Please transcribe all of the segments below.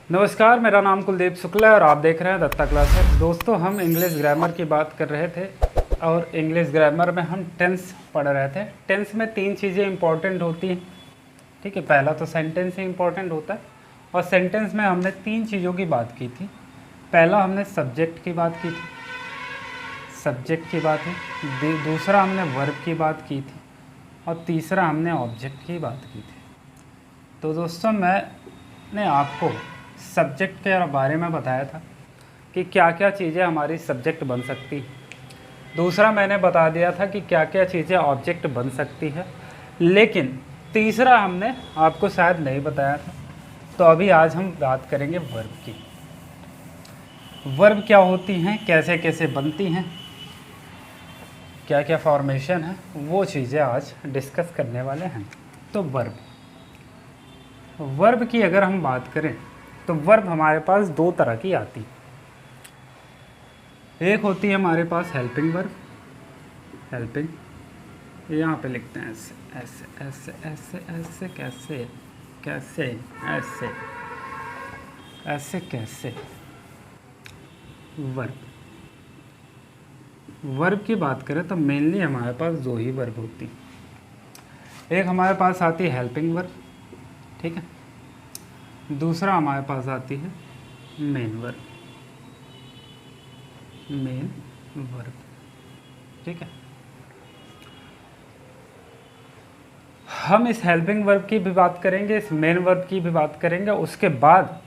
नमस्कार, मेरा नाम कुलदीप शुक्ला है और आप देख रहे हैं दत्ता क्लासेस। दोस्तों, हम इंग्लिश ग्रामर की बात कर रहे थे और इंग्लिश ग्रामर में हम टेंस पढ़ रहे थे। टेंस में 3 चीज़ें इंपॉर्टेंट होती हैं, ठीक है। पहला तो सेंटेंस ही इंपॉर्टेंट होता है और सेंटेंस में हमने 3 चीज़ों की बात की थी। पहला हमने सब्जेक्ट की बात की थी, सब्जेक्ट की बात है। दूसरा हमने वर्ब की बात की थी और तीसरा हमने ऑब्जेक्ट की बात की थी। तो दोस्तों, मैंने आपको सब्जेक्ट के बारे में बताया था कि क्या क्या चीज़ें हमारी सब्जेक्ट बन सकती। दूसरा मैंने बता दिया था कि क्या क्या चीज़ें ऑब्जेक्ट बन सकती है, लेकिन तीसरा हमने आपको शायद नहीं बताया था। तो अभी आज हम बात करेंगे वर्ब की। वर्ब क्या होती हैं, कैसे कैसे बनती हैं, क्या क्या फॉर्मेशन है, वो चीज़ें आज डिस्कस करने वाले हैं। तो वर्ब की अगर हम बात करें तो वर्ब हमारे पास 2 तरह की आती। एक होती है हमारे पास हेल्पिंग वर्ब, हेल्पिंग, यहाँ पे लिखते हैं ऐसे ऐसे ऐसे ऐसे ऐसे कैसे कैसे ऐसे ऐसे कैसे। वर्ब की बात करें तो मेनली हमारे पास 2 ही वर्ब होती। एक हमारे पास आती है हेल्पिंग वर्ब, ठीक है। दूसरा हमारे पास आती है मेन वर्ब, मेन वर्ब, ठीक है। हम इस हेल्पिंग वर्ब की भी बात करेंगे, इस मेन वर्ब की भी बात करेंगे, उसके बाद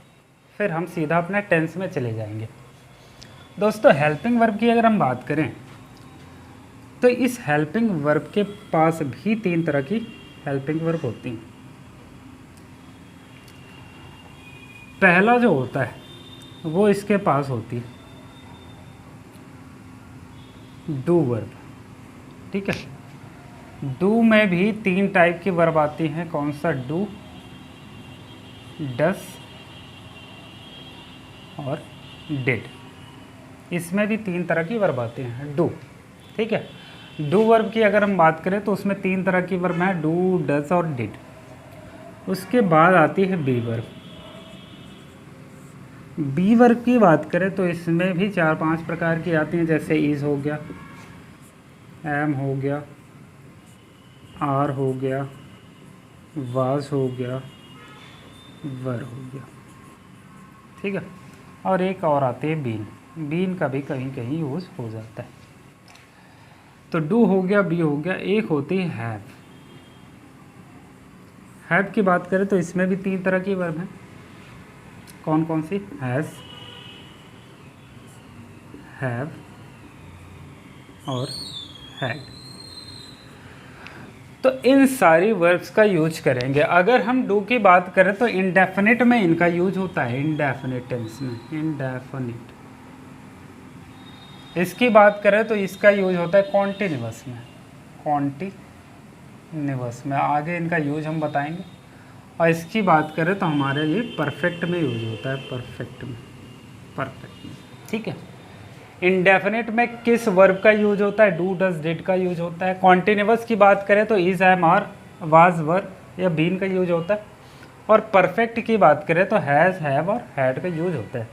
फिर हम सीधा अपने टेंस में चले जाएंगे। दोस्तों, हेल्पिंग वर्ब की अगर हम बात करें तो इस हेल्पिंग वर्ब के पास भी 3 तरह की हेल्पिंग वर्ब होती हैं। पहला जो होता है वो इसके पास होती है डू वर्ब, ठीक है। डू में भी 3 टाइप की वर्ब आती हैं। कौन सा? डू, डस और डिड। इसमें भी 3 तरह की वर्ब आती हैं डू, ठीक है। डू वर्ब की अगर हम बात करें तो उसमें 3 तरह की वर्ब हैं, डू, डस और डिड। उसके बाद आती है बी वर्ब। बी वर्ब की बात करें तो इसमें भी 4-5 प्रकार की आती हैं, जैसे इज़ हो गया, एम हो गया, आर हो गया, वाज हो गया, वर हो गया, ठीक है। और एक और आती है बीन। बीन का भी कहीं कहीं यूज़ हो जाता है। तो डू हो गया, बी हो गया। एक होती है हैव। हैव की बात करें तो इसमें भी 3 तरह की वर्ब हैं। कौन कौन सी? हैज़, हैव और हैड। तो इन सारी वर्ब्स का यूज करेंगे। अगर हम डू की बात करें तो इंडेफिनिट में इनका यूज होता है, इंडेफिनिट टेंस में, इंडेफिनिट। इसकी बात करें तो इसका यूज होता है कॉन्टिन्यूअस में, कॉन्टिन्यूअस में। आगे इनका यूज हम बताएंगे। और इसकी बात करें तो हमारे लिए परफेक्ट में यूज होता है, परफेक्ट में, परफेक्ट में, ठीक है। इंडेफिनिट में किस वर्ब का यूज होता है? डू, डस, डिड का यूज होता है। कॉन्टिन्यूअस की बात करें तो इज, एम, आर, वाज, वर या बीन का यूज होता है। और परफेक्ट की बात करें तो हैज़, हैव और हैड का यूज होता है।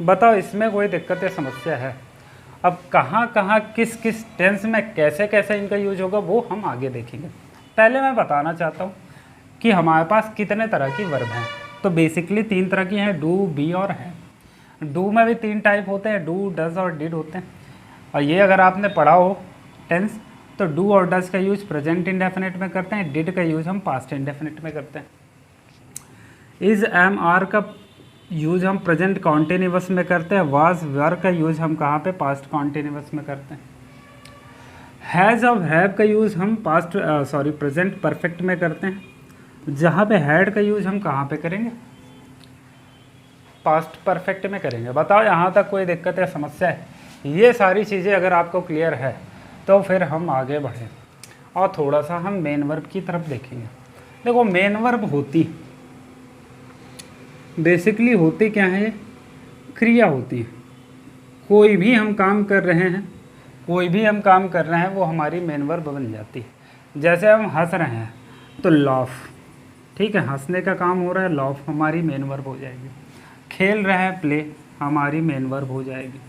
बताओ, इसमें कोई दिक्कत या समस्या है? अब कहाँ कहाँ किस किस टेंस में कैसे कैसे इनका यूज होगा वो हम आगे देखेंगे। पहले मैं बताना चाहता हूँ कि हमारे पास कितने तरह की वर्ब हैं। तो बेसिकली 3 तरह की हैं, डू, बी और है। डू में भी 3 टाइप होते हैं, डू, डज और डिड होते हैं। और ये अगर आपने पढ़ा हो टेंस तो डू और डज का यूज प्रेजेंट इंडेफिनिट में करते हैं, डिड का यूज हम पास्ट इंडेफिनिट में करते हैं। इज, एम, आर का यूज हम प्रेजेंट कॉन्टिन्यूअस में करते हैं। वाज, वर का यूज हम कहाँ पे? पास्ट कॉन्टिन्यूअस में करते हैं। हैज़ और हैव का यूज हम प्रेजेंट परफेक्ट में करते हैं। जहाँ पे हैड का यूज हम कहाँ पे करेंगे? पास्ट परफेक्ट में करेंगे। बताओ, यहाँ तक कोई दिक्कत या समस्या है? ये सारी चीज़ें अगर आपको क्लियर है तो फिर हम आगे बढ़ें और थोड़ा सा हम मेन वर्ब की तरफ देखेंगे। देखो, मेन वर्ब होती बेसिकली होती क्या है? क्रिया होती है। कोई भी हम काम कर रहे हैं, कोई भी हम काम कर रहे हैं वो हमारी मेन वर्ब बन जाती है। जैसे हम हंस रहे हैं तो लॉफ, ठीक है, हंसने का काम हो रहा है, लॉफ हमारी मेन वर्ब हो जाएगी। खेल रहे हैं प्ले हमारी मेन वर्ब हो जाएगी।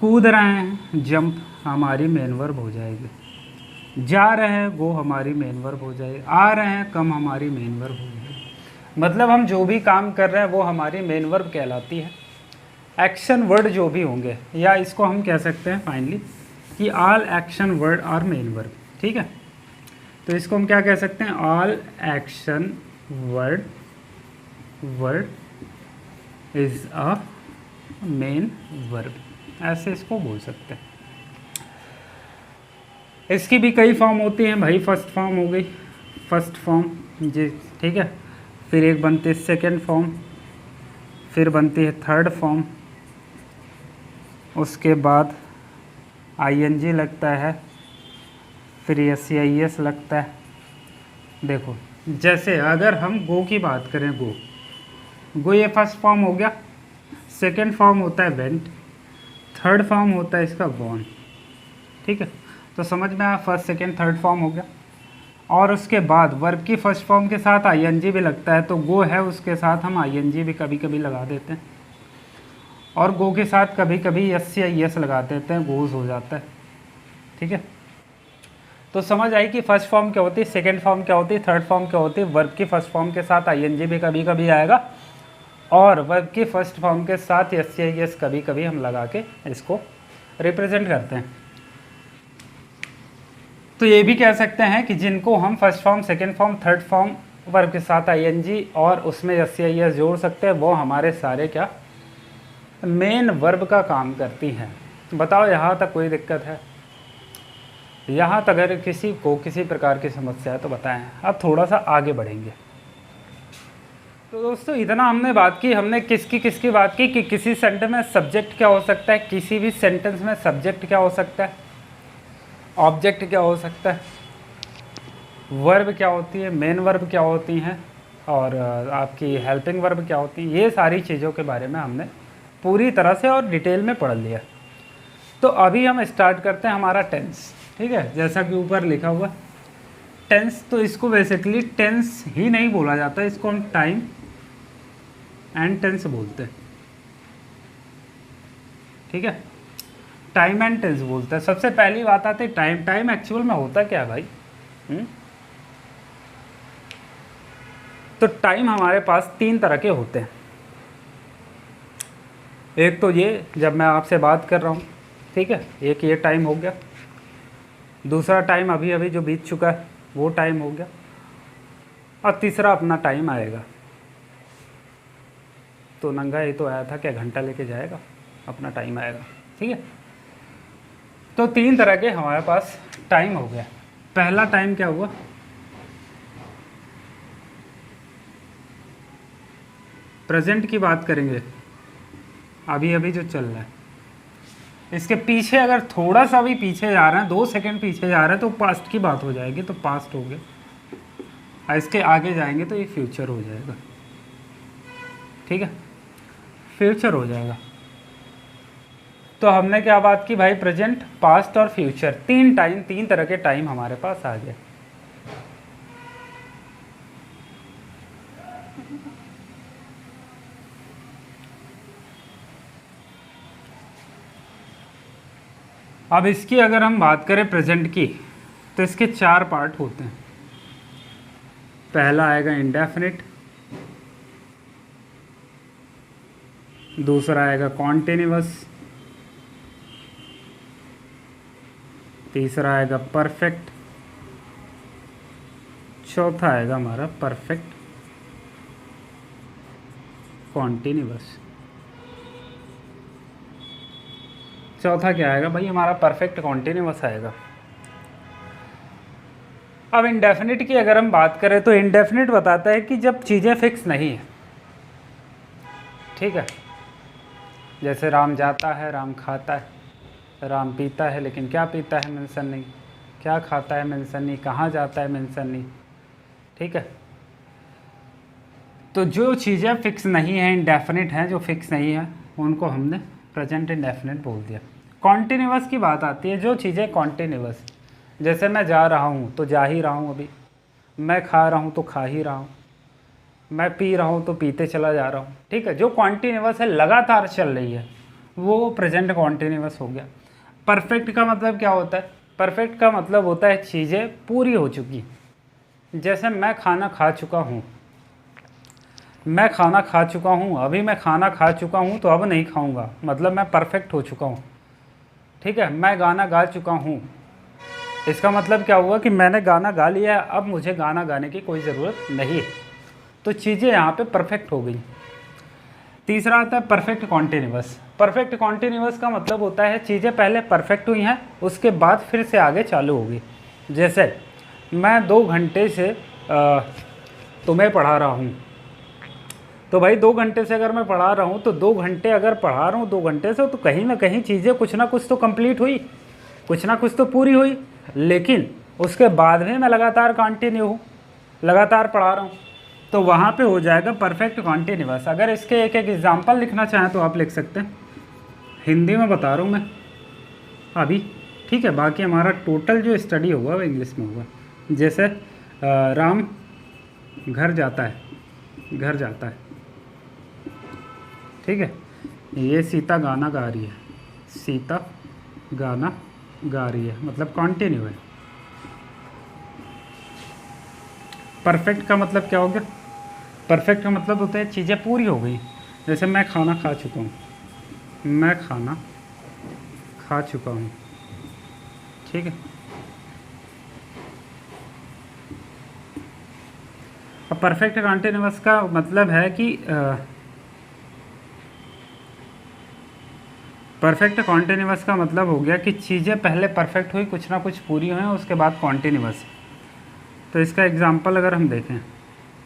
कूद रहे हैं जंप हमारी मेन वर्ब हो जाएगी। जा रहे हैं गो हमारी मेन वर्ब हो जाएगी। आ रहे हैं कम हमारी मेन वर्ब हो जाएगी। मतलब हम जो भी काम कर रहे हैं वो हमारी मेन वर्ब कहलाती है। एक्शन वर्ड जो भी होंगे, या इसको हम कह सकते हैं फाइनली कि all action word are main verb. ठीक है, तो इसको हम क्या कह सकते हैं, all action word is a main verb, ऐसे इसको बोल सकते हैं। इसकी भी कई फॉर्म होती हैं भाई। फर्स्ट फॉर्म हो गई, फर्स्ट फॉर्म जी, ठीक है। फिर एक बनती है सेकेंड फॉर्म, फिर बनती है थर्ड फॉर्म, उसके बाद आईएनजी लगता है, फिर एस लगता है। देखो जैसे अगर हम गो की बात करें, गो ये फर्स्ट फॉर्म हो गया। सेकेंड फॉर्म होता है वेंट, थर्ड फॉर्म होता है इसका गॉन। ठीक है, तो समझ में आया, फर्स्ट सेकेंड थर्ड फॉर्म हो गया। और उसके बाद वर्ब की फर्स्ट फॉर्म के साथ आईएनजी भी लगता है, तो गो है उसके साथ हम आईएनजी भी कभी कभी लगा देते हैं, और गो के साथ कभी कभी एस या एस लगा देते हैं, गोज हो जाता है। ठीक है, तो समझ आई कि फर्स्ट फॉर्म क्या होती है, सेकेंड फॉर्म क्या होती है, थर्ड फॉर्म क्या होती है। वर्ब की फर्स्ट फॉर्म के साथ आईएनजी भी कभी कभी आएगा, और वर्ब की फर्स्ट फॉर्म के साथ एस या एस कभी कभी हम लगा के इसको रिप्रेजेंट करते हैं। तो ये भी कह सकते हैं कि जिनको हम first form, second form, third form verb के साथ आईएनजी और उसमें एस या एस जोड़ सकते हैं, वो हमारे सारे क्या मेन वर्ब का काम करती हैं। बताओ यहाँ तक कोई दिक्कत है? यहाँ तक अगर किसी को किसी प्रकार की समस्या है तो बताएं। अब थोड़ा सा आगे बढ़ेंगे। तो दोस्तों इतना हमने बात की, हमने किसकी बात की कि किसी सेंटेंस में सब्जेक्ट क्या हो सकता है, किसी भी सेंटेंस में सब्जेक्ट क्या हो सकता है, ऑब्जेक्ट क्या हो सकता है, वर्ब क्या होती है, मेन वर्ब क्या होती हैं, और आपकी हेल्पिंग वर्ब क्या होती हैं। ये सारी चीज़ों के बारे में हमने पूरी तरह से और डिटेल में पढ़ लिया। तो अभी हम स्टार्ट करते हैं हमारा टेंस। ठीक है, जैसा कि ऊपर लिखा हुआ टेंस, तो इसको बेसिकली टेंस ही नहीं बोला जाता, इसको हम टाइम एंड टेंस बोलते हैं। ठीक है, टाइम एंड टेंस बोलते हैं। सबसे पहली बात आती है टाइम। टाइम एक्चुअल में होता क्या है भाई? तो टाइम हमारे पास तीन तरह के होते हैं। एक तो ये जब मैं आपसे बात कर रहा हूँ, ठीक है, एक ये टाइम हो गया। दूसरा टाइम अभी अभी जो बीत चुका है वो टाइम हो गया, और तीसरा अपना टाइम आएगा। तो नंगा ये तो आया था, क्या घंटा लेके जाएगा, अपना टाइम आएगा। ठीक है, तो तीन तरह के हमारे पास टाइम हो गया। पहला टाइम क्या हुआ, प्रेजेंट की बात करेंगे, अभी अभी जो चल रहा है। इसके पीछे अगर थोड़ा सा भी पीछे जा रहे हैं, 2 सेकंड पीछे जा रहे हैं, तो पास्ट की बात हो जाएगी, तो पास्ट हो गया। और इसके आगे जाएंगे तो ये फ्यूचर हो जाएगा। ठीक है, फ्यूचर हो जाएगा। तो हमने क्या बात की भाई, प्रेजेंट, पास्ट और फ्यूचर, तीन तरह के टाइम हमारे पास आ गए। अब इसकी अगर हम बात करें प्रेजेंट की, तो इसके 4 पार्ट होते हैं। पहला आएगा इंडेफिनिट, दूसरा आएगा कॉन्टिन्यूअस, तीसरा आएगा परफेक्ट, चौथा आएगा हमारा परफेक्ट कॉन्टिन्यूअस। चौथा क्या आएगा भाई, हमारा परफेक्ट कॉन्टिन्यूअस आएगा। अब इंडेफिनिट की अगर हम बात करें, तो इंडेफिनिट बताता है कि जब चीज़ें फिक्स नहीं है। ठीक है, जैसे राम जाता है, राम खाता है, राम पीता है, लेकिन क्या पीता है मेंशन नहीं, क्या खाता है मेंशन नहीं, कहाँ जाता है मेंशन नहीं। ठीक है, तो जो चीज़ें फिक्स नहीं हैं, इंडेफिनिट हैं, जो फिक्स नहीं है, उनको हमने प्रेजेंट इंडेफिनिट बोल दिया। कॉन्टिन्यूअस की बात आती है, जो चीज़ें कॉन्टिन्यूअस, जैसे मैं जा रहा हूँ तो जा ही रहा हूँ, अभी मैं खा रहा हूँ तो खा ही रहा हूँ, मैं पी रहा हूँ तो पीते चला जा रहा हूँ, ठीक है। जो कॉन्टिन्यूअस है, लगातार चल रही है, वो प्रेजेंट कॉन्टिन्यूअस हो गया। परफेक्ट का मतलब क्या होता है? परफेक्ट का मतलब होता है चीज़ें पूरी हो चुकी। जैसे मैं खाना खा चुका हूँ, मैं खाना खा चुका हूँ, अभी मैं खाना खा चुका हूँ तो अब नहीं खाऊंगा, मतलब मैं परफेक्ट हो चुका हूँ, ठीक है। मैं गाना गा चुका हूँ, इसका मतलब क्या हुआ कि मैंने गाना गा लिया, अब मुझे गाना गाने की कोई ज़रूरत नहीं है, तो चीज़ें यहाँ पे परफेक्ट हो गई। तीसरा आता है परफेक्ट कॉन्टिन्यूअस। परफेक्ट कॉन्टिन्यूअस का मतलब होता है चीज़ें पहले परफेक्ट हुई हैं, उसके बाद फिर से आगे चालू होगी। जैसे मैं 2 घंटे से तुम्हें पढ़ा रहा हूँ, तो भाई 2 घंटे से अगर मैं पढ़ा रहा हूँ तो 2 घंटे अगर पढ़ा रहा हूँ 2 घंटे से, तो कहीं ना कहीं चीज़ें कुछ ना कुछ तो कंप्लीट हुई, कुछ ना कुछ तो पूरी हुई। लेकिन उसके बाद भी मैं लगातार कंटिन्यू हूँ, लगातार पढ़ा रहा हूँ, तो वहाँ पे हो जाएगा परफेक्ट कॉन्टिन्यूअस। अगर इसके एक एक एग्जाम्पल लिखना चाहें तो आप लिख सकते हैं। हिंदी में बता रहा हूँ मैं अभी, ठीक है। बाकी हमारा टोटल जो स्टडी होगा वो इंग्लिश में होगा। जैसे राम घर जाता है, घर जाता है, ठीक है। ये सीता गाना गा रही है, सीता गाना गा रही है, मतलब कंटिन्यू है। परफेक्ट का मतलब क्या हो गया? परफेक्ट का मतलब होता है चीज़ें पूरी हो गई। जैसे मैं खाना खा चुका हूँ, मैं खाना खा चुका हूँ, ठीक है। अब परफेक्ट कंटिन्यूअस का मतलब है कि परफेक्ट कॉन्टिन्यूअस का मतलब हो गया कि चीज़ें पहले परफेक्ट हुई, कुछ ना कुछ पूरी हुई, उसके बाद कॉन्टिन्यूअस। तो इसका एग्जांपल अगर हम देखें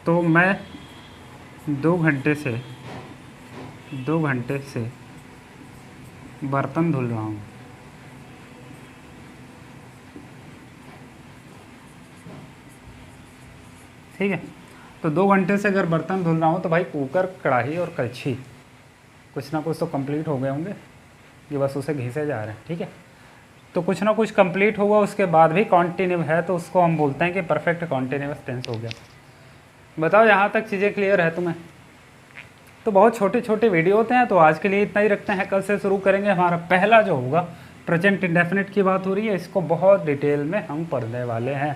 तो मैं 2 घंटे से बर्तन धुल रहा हूँ, ठीक है। तो 2 घंटे से अगर बर्तन धुल रहा हूँ तो भाई कुकर, कढ़ाई और कलछी कुछ ना कुछ तो कंप्लीट हो गए होंगे, ये बस उसे घिसे जा रहे हैं, ठीक है। तो कुछ ना कुछ कंप्लीट होगा, उसके बाद भी कॉन्टिन्यू है, तो उसको हम बोलते हैं कि परफेक्ट कॉन्टिन्यूअस टेंस हो गया। बताओ यहाँ तक चीज़ें क्लियर है तुम्हें? तो बहुत छोटे छोटे वीडियो होते हैं, तो आज के लिए इतना ही रखते हैं। कल से शुरू करेंगे हमारा पहला जो होगा प्रेजेंट इंडेफिनिट की बात हो रही है, इसको बहुत डिटेल में हम पढ़ने वाले हैं।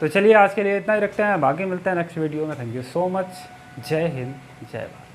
तो चलिए आज के लिए इतना ही रखते हैं, बाकी मिलते हैं नेक्स्ट वीडियो में। Thank you so much. जय हिंद, जय भारत।